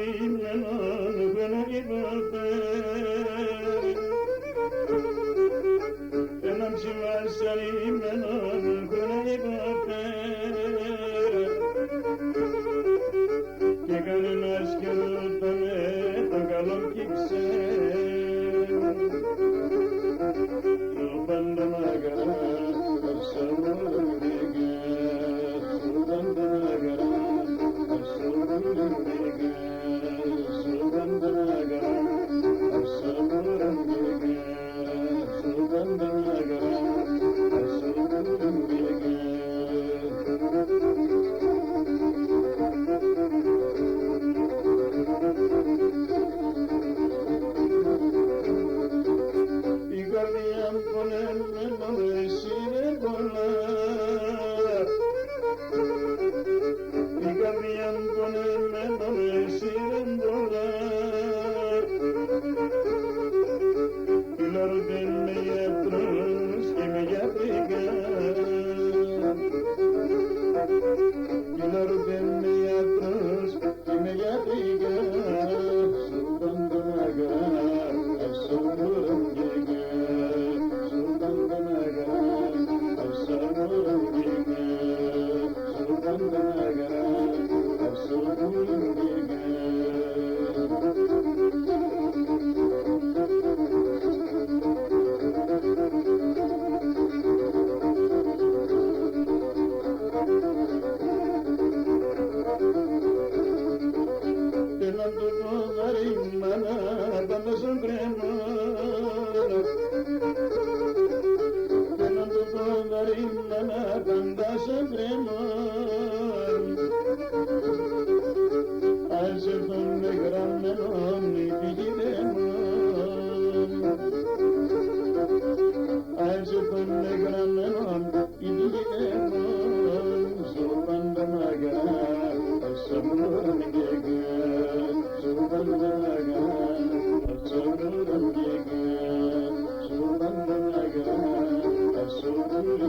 σαρίμενον γοναγιβαφέρ έναν ψημά σαρίμενον γοναγιβαφέρ και κανένας και ρωτάνε το καλό κι ξέρ το πάντα μαγαρά αρσαλόν δικές το πάντα μαγαρά αρσαλόν δικές το πάντα μαγαρά αρσαλόν δικές το πάντα μαγαρά αρσαλόν η καρδιά μου πονεμένο εσύ δεν πολλά η καρδιά μου πονεμένο εσύ δεν πολλά η λαρούδε με γιατρός και με γιατρικά η λαρούδε με γιατρός και με γιατρικά σου πάντα μαγά αρσαλόν έναν το πόδαρι μάνα πάντα στον κρεμόνα έναν το πόδαρι μάνα πάντα στον κρεμόνα ας έρθουν γραμμένον οι πηγοί δαιμόν ας έρθουν γραμμένον οι πηγοί δαιμόν στο πάντα μαγαρά αρσαλόν δικές στο πάντα μαγαρά αρσαλόν δικές στο πάντα μαγαρά αρσαλόν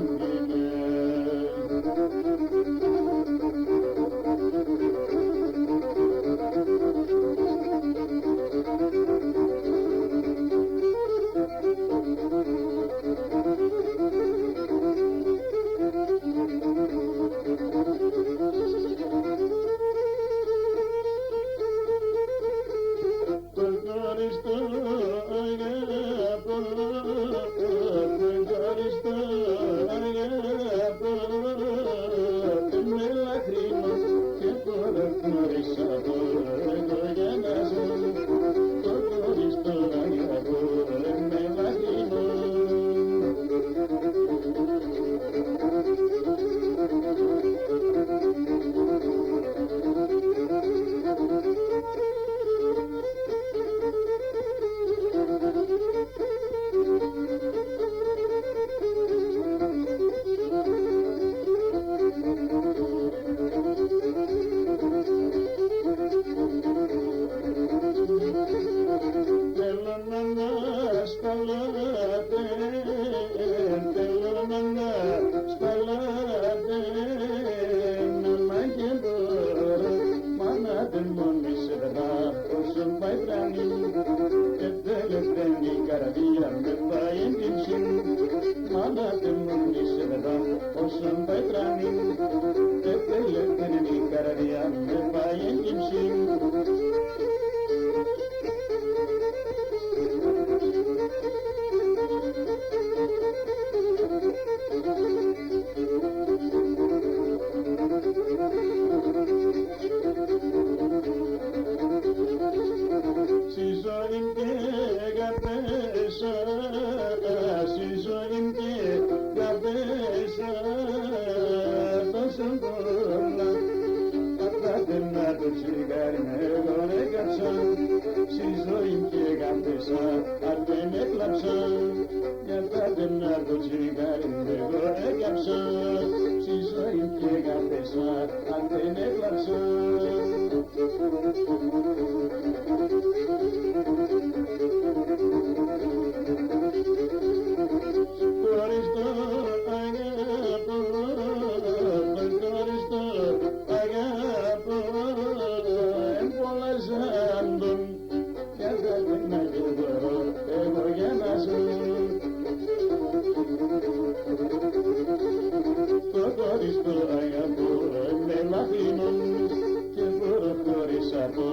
πω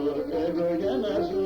εγώ για να σου